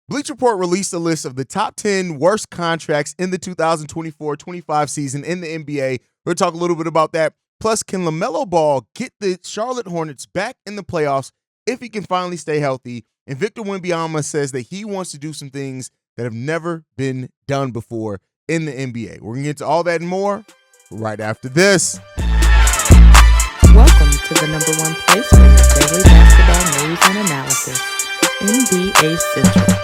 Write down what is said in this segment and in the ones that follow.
Bleacher Report released a list of the top 10 worst contracts in the 2024-25 season in the NBA. We're going to talk a little bit about that. Plus, can LaMelo Ball get the Charlotte Hornets back in the playoffs if he can finally stay healthy? And Victor Wembanyama says that he wants to do some things that have never been done before in the NBA. We're going to get to all that and more right after this. Welcome to the number one place for your daily basketball news and analysis, NBA Central.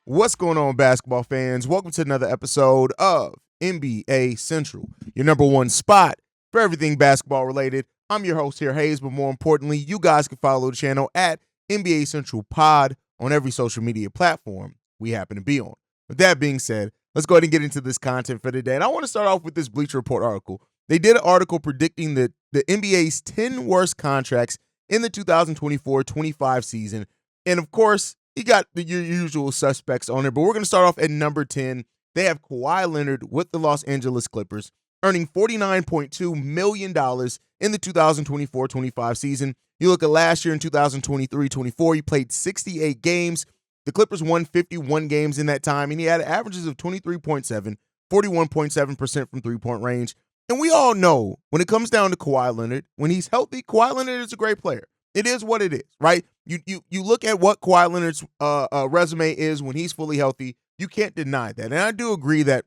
What's going on, basketball fans? Welcome to another episode of NBA Central, your number one spot for everything basketball related. I'm your host here, Haize, but more importantly, you guys can follow the channel at NBA Central Pod on every social media platform we happen to be on. With that being said, let's go ahead and get into this content for today. And I want to start off with this Bleacher Report article. They did an article predicting the NBA's 10 worst contracts in the 2024-25 season. And of course, you got your usual suspects on there, but we're going to start off at number 10. They have Kawhi Leonard with the Los Angeles Clippers, earning $49.2 million in the 2024-25 season. You look at last year in 2023-24, he played 68 games. The Clippers won 51 games in that time, and he had averages of 23.7, 41.7% from three-point range. And we all know when it comes down to Kawhi Leonard, when he's healthy, Kawhi Leonard is a great player. It is what it is, right? You look at what Kawhi Leonard's resume is when he's fully healthy. You can't deny that. And I do agree that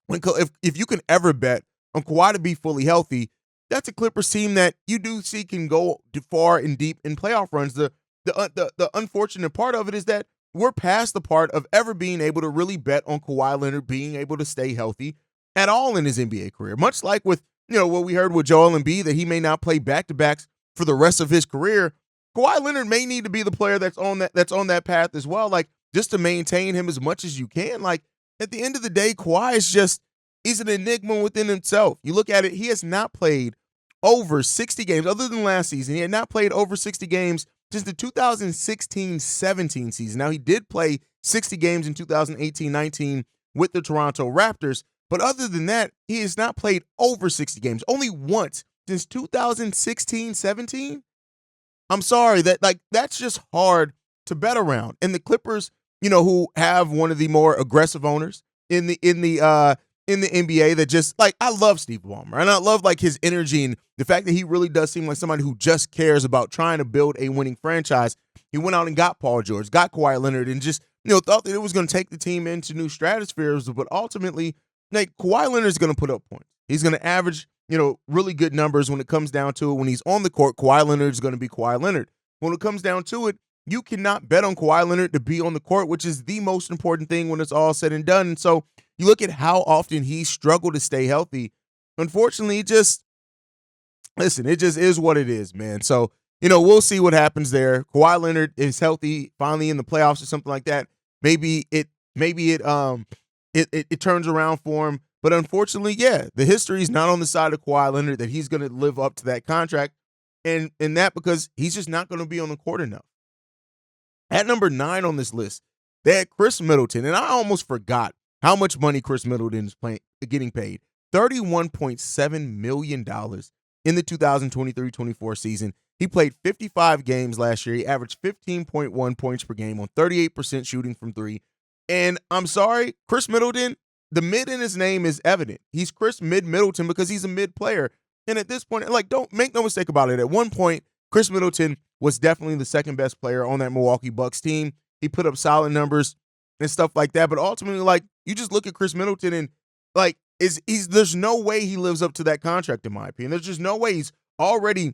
if you can ever bet on Kawhi to be fully healthy, that's a Clippers team that you do see can go far and deep in playoff runs. The unfortunate part of it is that we're past the part of ever being able to really bet on Kawhi Leonard being able to stay healthy at all in his NBA career. Much like with what we heard with Joel Embiid, that he may not play back-to-backs for the rest of his career. Kawhi Leonard may need to be the player that's on that path as well, like just to maintain him as much as you can. Like at the end of the day, Kawhi he's an enigma within himself. You look at it, he has not played over 60 games other than last season. He had not played over 60 games since the 2016-17 season. Now he did play 60 games in 2018-19 with the Toronto Raptors, but other than that, he has not played over 60 games only once since 2016-17. I'm sorry, that's just hard to bet around. And the Clippers, who have one of the more aggressive owners in the NBA, that just I love Steve Ballmer, and I love his energy and the fact that he really does seem like somebody who just cares about trying to build a winning franchise. He went out and got Paul George, got Kawhi Leonard, and just thought that it was going to take the team into new stratospheres. But ultimately, Kawhi Leonard is going to put up points. He's going to average really good numbers when it comes down to it. When he's on the court, Kawhi Leonard is going to be Kawhi Leonard. When it comes down to it, you cannot bet on Kawhi Leonard to be on the court, which is the most important thing when it's all said and done. And so you look at how often he struggled to stay healthy. Unfortunately, it just is what it is, man. So, we'll see what happens there. Kawhi Leonard is healthy finally in the playoffs or something like that. Maybe it turns around for him. But unfortunately, the history is not on the side of Kawhi Leonard that he's going to live up to that contract. And that because he's just not going to be on the court enough. At number 9 on this list, they had Chris Middleton. And I almost forgot how much money Chris Middleton is getting paid. $31.7 million in the 2023-24 season. He played 55 games last year. He averaged 15.1 points per game on 38% shooting from three. And I'm sorry, Chris Middleton, the mid in his name is evident. He's Chris Mid Middleton because he's a mid player. And at this point, don't make no mistake about it. At one point, Chris Middleton was definitely the second best player on that Milwaukee Bucks team. He put up solid numbers and stuff like that. But ultimately, you just look at Chris Middleton and there's no way he lives up to that contract, in my opinion. There's just no way. He's already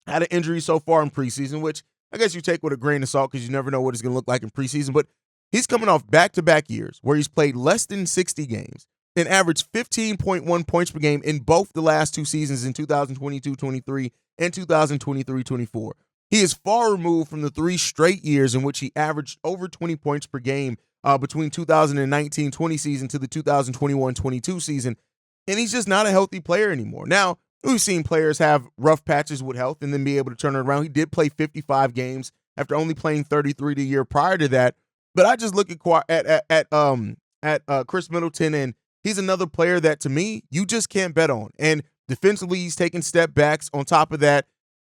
had an injury so far in preseason, which I guess you take with a grain of salt because you never know what it's going to look like in preseason. But he's coming off back-to-back years where he's played less than 60 games and averaged 15.1 points per game in both the last two seasons in 2022-23 and 2023-24. He is far removed from the 3 straight years in which he averaged over 20 points per game between 2019-20 season to the 2021-22 season, and he's just not a healthy player anymore. Now, we've seen players have rough patches with health and then be able to turn it around. He did play 55 games after only playing 33 the year prior to that. But I just look at Chris Middleton, and he's another player that, to me, you just can't bet on. And defensively, he's taking step backs. On top of that,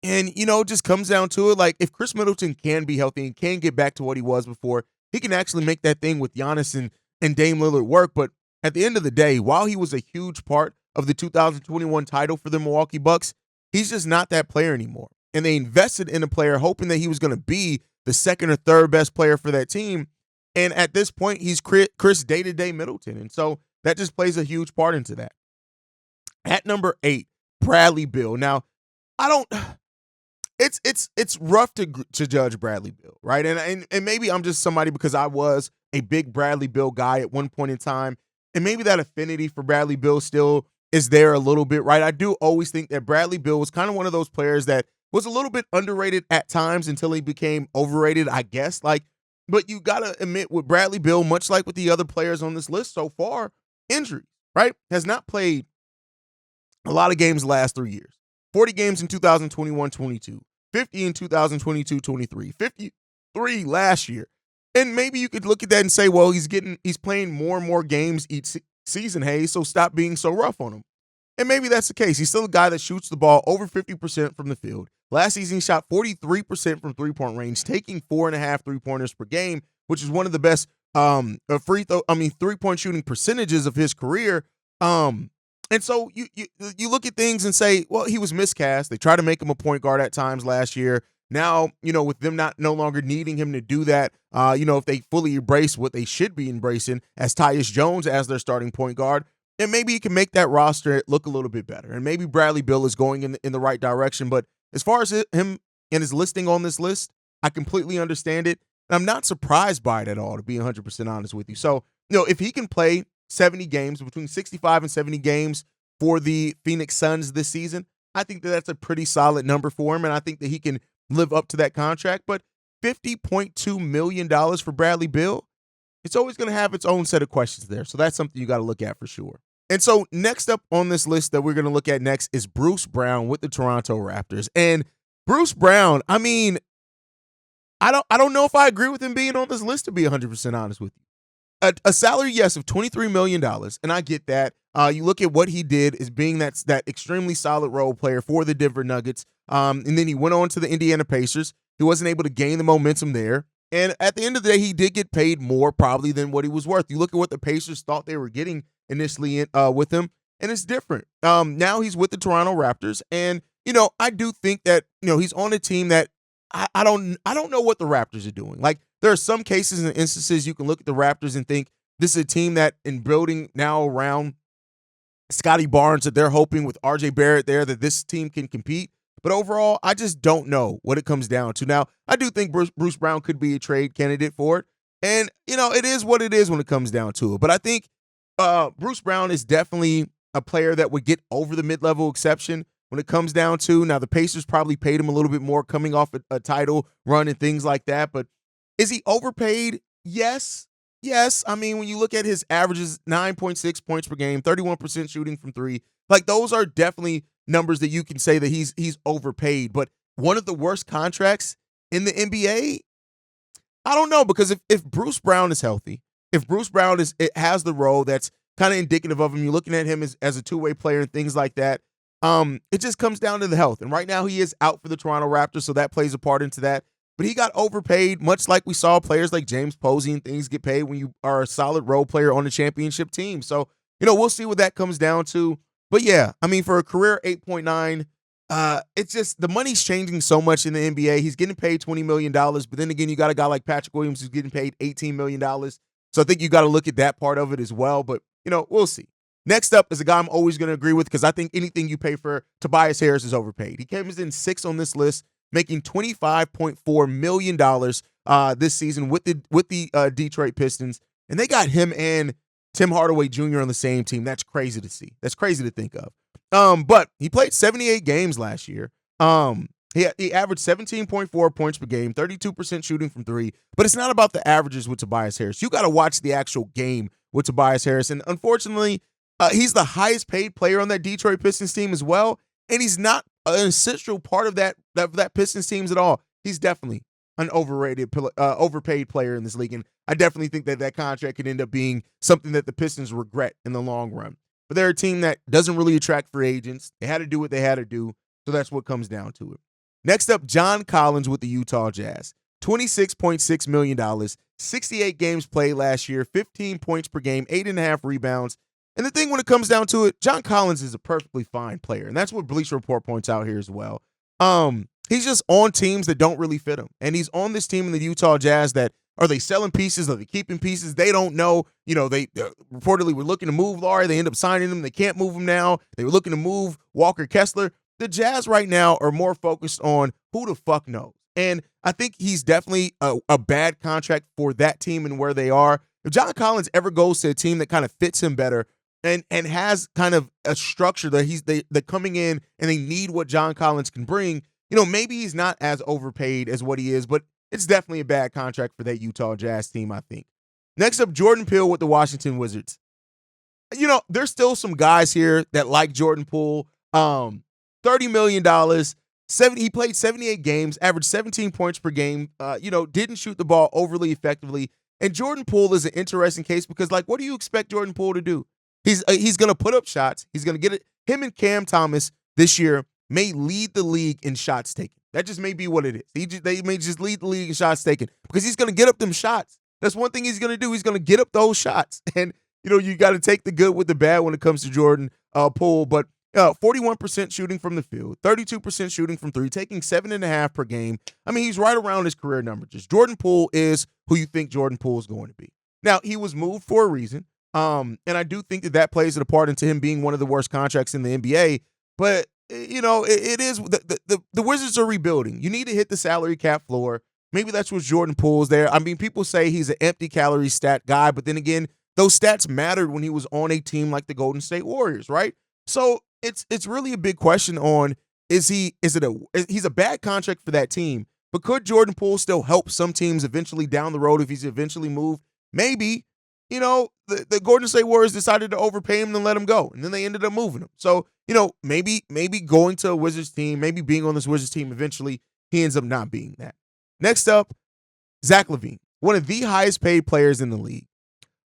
And, it just comes down to it. Like, if Chris Middleton can be healthy and can get back to what he was before, he can actually make that thing with Giannis and Dame Lillard work. But at the end of the day, while he was a huge part of the 2021 title for the Milwaukee Bucks, he's just not that player anymore. And they invested in a player hoping that he was going to be the second or third best player for that team. And at this point, he's Chris day-to-day Middleton. And so that just plays a huge part into that. At number 8, Bradley Beal. Now, I don't it's rough to judge Bradley Beal, right? And maybe I'm just somebody because I was a big Bradley Beal guy at one point in time, and maybe that affinity for Bradley Beal still is there a little bit, right? I do always think that Bradley Beal was kind of one of those players that was a little bit underrated at times until he became overrated, I guess. But you got to admit with Bradley Beal, much like with the other players on this list so far, injuries, right? Has not played a lot of games the last 3 years. 40 games in 2021-22, 50 in 2022-23, 53 last year. And maybe you could look at that and say, well, he's playing more and more games each season, Haize, so stop being so rough on him. And maybe that's the case. He's still a guy that shoots the ball over 50% from the field. Last season, he shot 43% from three-point range, taking 4.5 three-pointers per game, which is one of the best three-point shooting percentages of his career. And so you look at things and say, well, he was miscast. They tried to make him a point guard at times last year. Now, with them no longer needing him to do that, if they fully embrace what they should be embracing as Tyus Jones as their starting point guard, and maybe he can make that roster look a little bit better. And maybe Bradley Beal is going in the right direction. But as far as him and his listing on this list, I completely understand it. And I'm not surprised by it at all, to be 100% honest with you. So, if he can play 70 games, between 65 and 70 games for the Phoenix Suns this season, I think that's a pretty solid number for him, and I think that he can live up to that contract. But $50.2 million for Bradley Beal, it's always going to have its own set of questions there. So that's something you got to look at for sure. And so next up on this list that we're going to look at next is Bruce Brown with the Toronto Raptors. And Bruce Brown, I don't know if I agree with him being on this list, to be 100% honest with you. A salary, yes, of $23 million, and I get that. You look at what he did as being that extremely solid role player for the Denver Nuggets, and then he went on to the Indiana Pacers. He wasn't able to gain the momentum there, and at the end of the day, he did get paid more probably than what he was worth. You look at what the Pacers thought they were getting initially with him, and it's different. Now he's with the Toronto Raptors, and I do think that he's on a team that I don't know what the Raptors are doing. Like, there are some cases and instances you can look at the Raptors and think this is a team that in building now around Scotty Barnes that they're hoping with RJ Barrett there that this team can compete. But overall, I just don't know what it comes down to. Now, I do think Bruce Brown could be a trade candidate for it. And, it is what it is when it comes down to it. But I think Bruce Brown is definitely a player that would get over the mid-level exception when it comes down to. Now, the Pacers probably paid him a little bit more coming off a title run and things like that. But is he overpaid? Yes. I mean, when you look at his averages, 9.6 points per game, 31% shooting from three, like those are definitely numbers that you can say that he's overpaid. But one of the worst contracts in the NBA, I don't know, because if Bruce Brown is healthy, if Bruce Brown has the role that's kind of indicative of him, you're looking at him as a two-way player and things like that, it just comes down to the health. And right now he is out for the Toronto Raptors, so that plays a part into that. But he got overpaid, much like we saw players like James Posey and things get paid when you are a solid role player on a championship team. So, we'll see what that comes down to. But yeah, I mean, for a career 8.9, it's just the money's changing so much in the NBA. He's getting paid $20 million, but then again, you got a guy like Patrick Williams who's getting paid $18 million. So I think you got to look at that part of it as well. But, we'll see. Next up is a guy I'm always going to agree with because I think anything you pay for Tobias Harris is overpaid. He came in 6th on this list, making $25.4 million this season with the Detroit Pistons. And they got him and Tim Hardaway Jr. on the same team. That's crazy to see. That's crazy to think of. But he played 78 games last year. He averaged 17.4 points per game, 32% shooting from three. But it's not about the averages with Tobias Harris. You got to watch the actual game with Tobias Harris. And unfortunately, he's the highest paid player on that Detroit Pistons team as well. And he's not an essential part of that Pistons teams at all. He's definitely an overpaid player in this league. And I definitely think that contract could end up being something that the Pistons regret in the long run. But they're a team that doesn't really attract free agents. They had to do what they had to do. So that's what comes down to it. Next up, John Collins with the Utah Jazz. $26.6 million, 68 games played last year, 15 points per game, 8.5 rebounds. And the thing when it comes down to it, John Collins is a perfectly fine player. And that's what Bleacher Report points out here as well. He's just on teams that don't really fit him. And he's on this team in the Utah Jazz that, are they selling pieces? Are they keeping pieces? They don't know. You know, they reportedly were looking to move Laurie. They end up signing him. They can't move him now. They were looking to move Walker Kessler. The Jazz right now are more focused on who the fuck knows. And I think he's definitely a bad contract for that team and where they are. If John Collins ever goes to a team that kind of fits him better and has kind of a structure that they're coming in and they need what John Collins can bring, you know, maybe he's not as overpaid as what he is, but it's definitely a bad contract for that Utah Jazz team, I think. Next up, Jordan Peele with the Washington Wizards. You know, there's still some guys here that like Jordan Poole. $30 million. He played 78 games, averaged 17 points per game, didn't shoot the ball overly effectively. And Jordan Poole is an interesting case because, like, what do you expect Jordan Poole to do? He's going to put up shots. He's going to get it. Him and Cam Thomas this year may lead the league in shots taken. That just may be what it is. They may just lead the league in shots taken because he's going to get up them shots. That's one thing he's going to do. He's going to get up those shots. And, you know, you got to take the good with the bad when it comes to Jordan Poole. But 41% shooting from the field, 32% shooting from three, taking 7.5 per game. I mean, he's right around his career number. Just Jordan Poole is who you think Jordan Poole is going to be. Now, he was moved for a reason, and I do think that plays a part into him being one of the worst contracts in the NBA. But, you know, it is the Wizards are rebuilding. You need to hit the salary cap floor. Maybe that's what Jordan Poole's there. I mean, people say he's an empty calorie stat guy, but then again, those stats mattered when he was on a team like the Golden State Warriors, right? So it's really a big question on he's a bad contract for that team, but could Jordan Poole still help some teams eventually down the road if he's eventually moved? Maybe, you know, the Golden State Warriors decided to overpay him and let him go, and then they ended up moving him. So, you know, maybe going to a Wizards team, maybe being on this Wizards team eventually, he ends up not being that. Next up, Zach LaVine, one of the highest paid players in the league.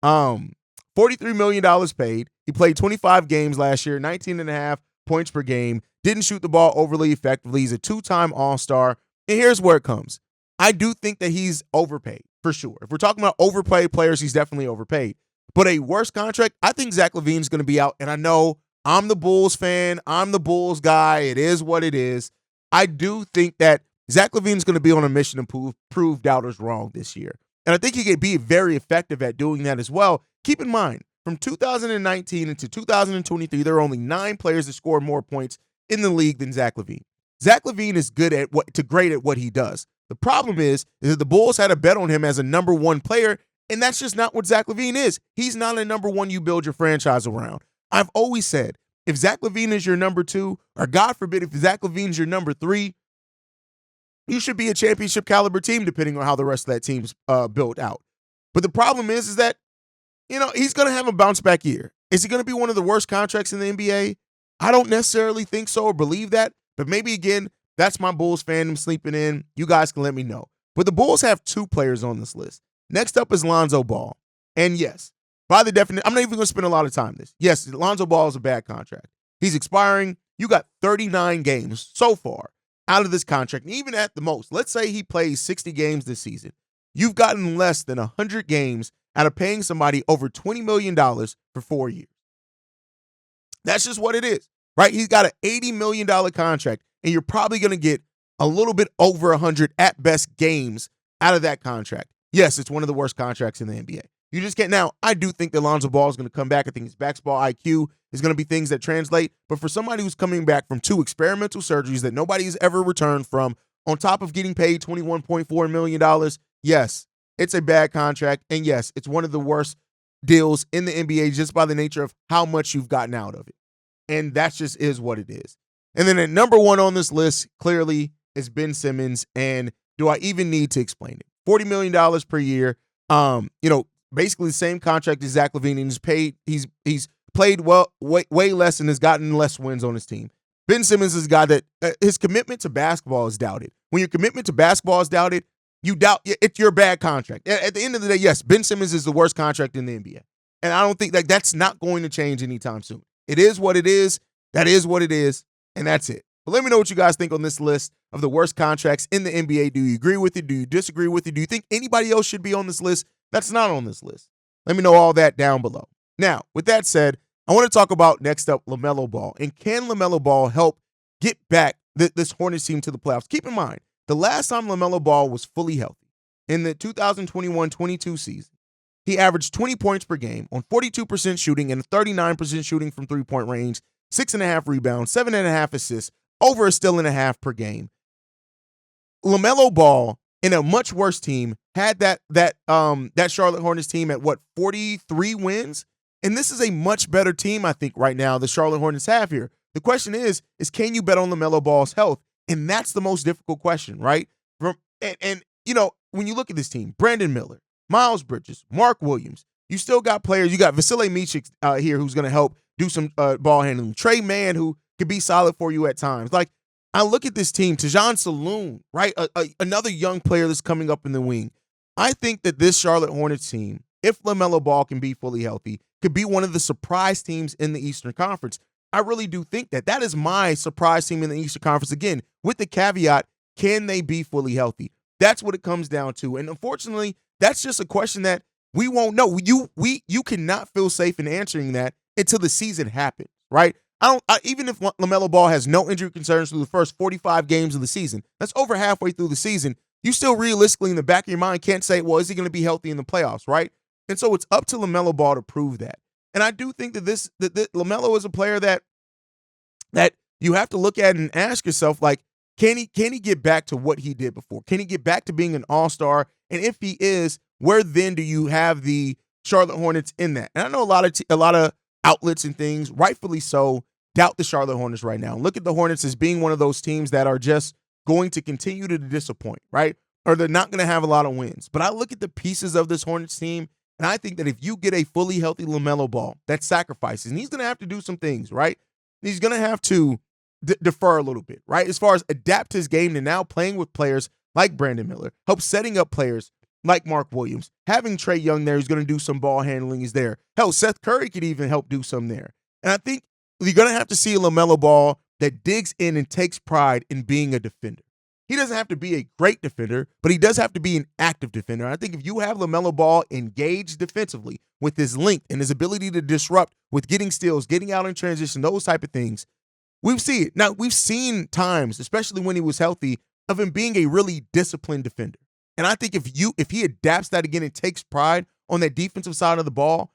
$43 million paid. He played 25 games last year, 19.5 points per game, didn't shoot the ball overly effectively. He's a two-time All-Star. And here's where it comes. I do think that he's overpaid, for sure. If we're talking about overpaid players, he's definitely overpaid. But a worse contract, I think Zach LaVine's going to be out. And I know I'm the Bulls fan. I'm the Bulls guy. It is what it is. I do think that Zach LaVine's going to be on a mission to prove doubters wrong this year. And I think he could be very effective at doing that as well. Keep in mind, from 2019 into 2023, there are only 9 players that scored more points in the league than Zach LaVine. Zach LaVine is great at what he does. The problem is that the Bulls had a bet on him as a number one player, and that's just not what Zach LaVine is. He's not a number one you build your franchise around. I've always said, if Zach LaVine is your number 2, or God forbid, if Zach LaVine's your number 3, you should be a championship caliber team depending on how the rest of that team's built out. But the problem is that, you know, he's going to have a bounce back year. Is he going to be one of the worst contracts in the NBA? I don't necessarily think so or believe that. But maybe, again, that's my Bulls fandom sleeping in. You guys can let me know. But the Bulls have 2 players on this list. Next up is Lonzo Ball. And yes, by the definition, I'm not even going to spend a lot of time on this. Yes, Lonzo Ball is a bad contract. He's expiring. You got 39 games so far out of this contract. And even at the most, let's say he plays 60 games this season. You've gotten less than 100 games out of paying somebody over $20 million for 4 years. That's just what it is, right? He's got an $80 million contract, and you're probably going to get a little bit over 100 at best games out of that contract. Yes, it's one of the worst contracts in the NBA. You just can't. Now, I do think that Lonzo Ball is going to come back. I think his basketball IQ is going to be things that translate. But for somebody who's coming back from 2 experimental surgeries that nobody's ever returned from, on top of getting paid $21.4 million, yes, it's a bad contract. And yes, it's one of the worst deals in the NBA just by the nature of how much you've gotten out of it. And that just is what it is. And then at number 1 on this list, clearly, is Ben Simmons. And do I even need to explain it? $40 million per year. Basically the same contract as Zach LaVine, and he's played well, way less, and has gotten less wins on his team. Ben Simmons is a guy that his commitment to basketball is doubted. When your commitment to basketball is doubted, you doubt it's your bad contract. At the end of the day, yes, Ben Simmons is the worst contract in the NBA. And I don't think that's not going to change anytime soon. It is what it is. That is what it is. And that's it. But let me know what you guys think on this list of the worst contracts in the NBA. Do you agree with it? Do you disagree with it? Do you think anybody else should be on this list that's not on this list? Let me know all that down below. Now, with that said, I want to talk about next up LaMelo Ball. And can LaMelo Ball help get back this Hornets team to the playoffs? Keep in mind, the last time LaMelo Ball was fully healthy, in the 2021-22 season, he averaged 20 points per game on 42% shooting and 39% shooting from three-point range, 6.5 rebounds, 7.5 assists, over a steal and a half per game. LaMelo Ball, in a much worse team, had that Charlotte Hornets team at 43 wins? And this is a much better team, I think, right now, the Charlotte Hornets have here. The question is can you bet on LaMelo Ball's health? And that's the most difficult question, right? When you look at this team, Brandon Miller, Miles Bridges, Mark Williams, you still got players. You got Vasilije Micic here who's going to help do some ball handling. Trey Mann, who could be solid for you at times. Like, I look at this team, Tajon Saloon, right? Another young player that's coming up in the wing. I think that this Charlotte Hornets team, if LaMelo Ball can be fully healthy, could be one of the surprise teams in the Eastern Conference. I really do think that. That is my surprise team in the Eastern Conference. Again, with the caveat, can they be fully healthy? That's what it comes down to. And unfortunately, that's just a question that we won't know. You cannot feel safe in answering that until the season happens, right? Even if LaMelo Ball has no injury concerns through the first 45 games of the season, that's over halfway through the season, you still realistically in the back of your mind can't say, well, is he going to be healthy in the playoffs, right? And so it's up to LaMelo Ball to prove that. And I do think that that LaMelo is a player that you have to look at and ask yourself, like, can he get back to what he did before? Can he get back to being an all-star? And if he is, where then do you have the Charlotte Hornets in that? And I know a lot of outlets and things, rightfully so, doubt the Charlotte Hornets right now. Look at the Hornets as being one of those teams that are just going to continue to disappoint, right? Or they're not going to have a lot of wins. But I look at the pieces of this Hornets team, and I think that if you get a fully healthy LaMelo Ball, that sacrifices, and he's going to have to do some things, right? He's going to have to defer a little bit, right? As far as adapt his game to now playing with players like Brandon Miller, help setting up players like Mark Williams, having Trae Young there who's going to do some ball handling is there. Hell, Seth Curry could even help do some there. And I think you're going to have to see a LaMelo Ball that digs in and takes pride in being a defender. He doesn't have to be a great defender, but he does have to be an active defender. I think if you have LaMelo Ball engaged defensively with his length and his ability to disrupt with getting steals, getting out in transition, those type of things, we see it. Now, we've seen times, especially when he was healthy, of him being a really disciplined defender. And I think if he adapts that again and takes pride on that defensive side of the ball,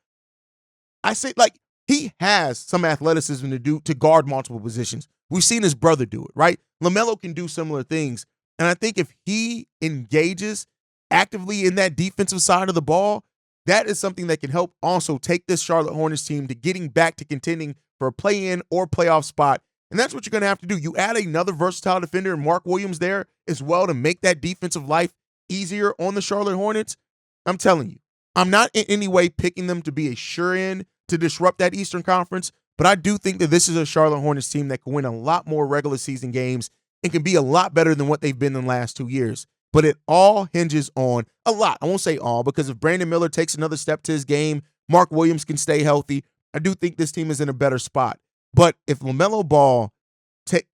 I say, like, he has some athleticism to guard multiple positions. We've seen his brother do it, right? LaMelo can do similar things. And I think if he engages actively in that defensive side of the ball, that is something that can help also take this Charlotte Hornets team to getting back to contending for a play-in or playoff spot. And that's what you're going to have to do. You add another versatile defender and Mark Williams there as well to make that defensive life easier on the Charlotte Hornets. I'm telling you, I'm not in any way picking them to be a sure-in to disrupt that Eastern Conference, but I do think that this is a Charlotte Hornets team that can win a lot more regular season games and can be a lot better than what they've been in the last 2 years. But it all hinges on a lot. I won't say all, because if Brandon Miller takes another step to his game, Mark Williams can stay healthy, I do think this team is in a better spot. But if LaMelo Ball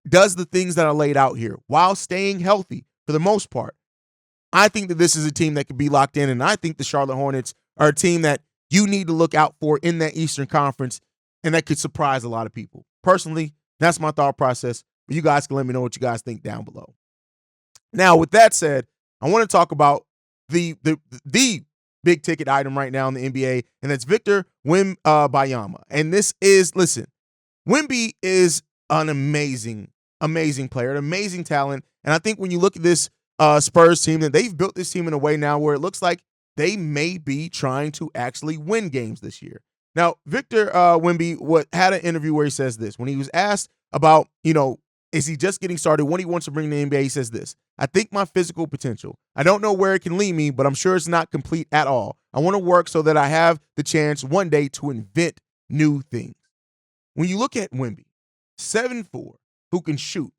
does the things that are laid out here while staying healthy for the most part, I think that this is a team that could be locked in, and I think the Charlotte Hornets are a team that you need to look out for in that Eastern Conference, and that could surprise a lot of people. Personally, that's my thought process. But you guys can let me know what you guys think down below. Now, with that said, I want to talk about the big ticket item right now in the NBA, and that's Victor Wembanyama. And this is, listen, Wemby is an amazing player, an amazing talent. And I think when you look at this Spurs team, that they've built this team in a way now where it looks like they may be trying to actually win games this year. Now, Victor Wemby had an interview where he says this. When he was asked about, is he just getting started, what he wants to bring to the NBA, he says this: I think my physical potential. I don't know where it can lead me, but I'm sure it's not complete at all. I want to work so that I have the chance one day to invent new things. When you look at Wemby, 7'4", who can shoot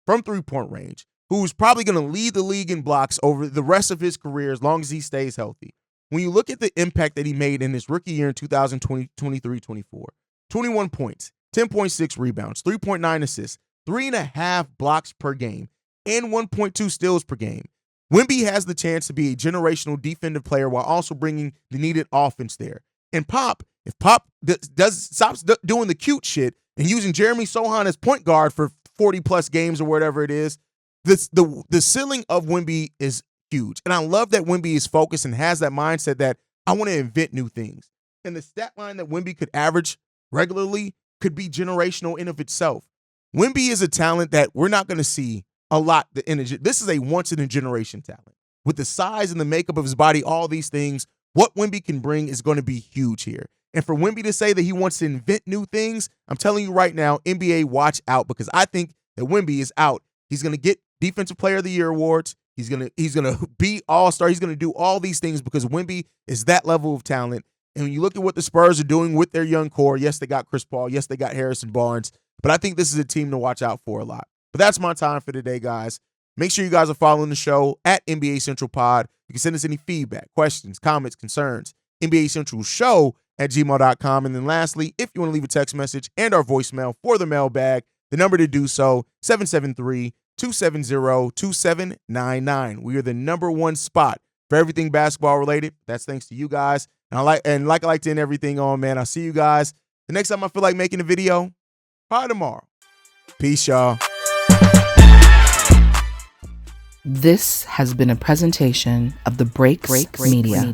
from three-point range, who's probably going to lead the league in blocks over the rest of his career as long as he stays healthy. When you look at the impact that he made in his rookie year in 2023-24, 21 points, 10.6 rebounds, 3.9 assists, 3.5 blocks per game. and 1.2 steals per game. Wemby has the chance to be a generational defensive player while also bringing the needed offense there. And if Pop stops doing the cute shit and using Jeremy Sohan as point guard for 40-plus games or whatever it is, the ceiling of Wemby is huge. And I love that Wemby is focused and has that mindset that I want to invent new things. And the stat line that Wemby could average regularly could be generational in of itself. Wemby is a talent that we're not going to see a lot. This is a once-in-a-generation talent. With the size and the makeup of his body, all these things, what Wemby can bring is going to be huge here. And for Wemby to say that he wants to invent new things, I'm telling you right now, NBA, watch out, because I think that Wemby is out. He's going to get Defensive Player of the Year awards. He's gonna be All-Star. He's going to do all these things because Wemby is that level of talent. And when you look at what the Spurs are doing with their young core, yes, they got Chris Paul. Yes, they got Harrison Barnes. But I think this is a team to watch out for a lot. But that's my time for today, guys. Make sure you guys are following the show at NBA Central Pod. You can send us any feedback, questions, comments, concerns, NBA Central Show at gmail.com. And then lastly, if you want to leave a text message and our voicemail for the mailbag, the number to do so, 773-270-2799. We are the number one spot for everything basketball related. That's thanks to you guys. And like I like to end everything on, man, I'll see you guys the next time I feel like making a video. Probably tomorrow. Peace, y'all. This has been a presentation of the Breaks Media.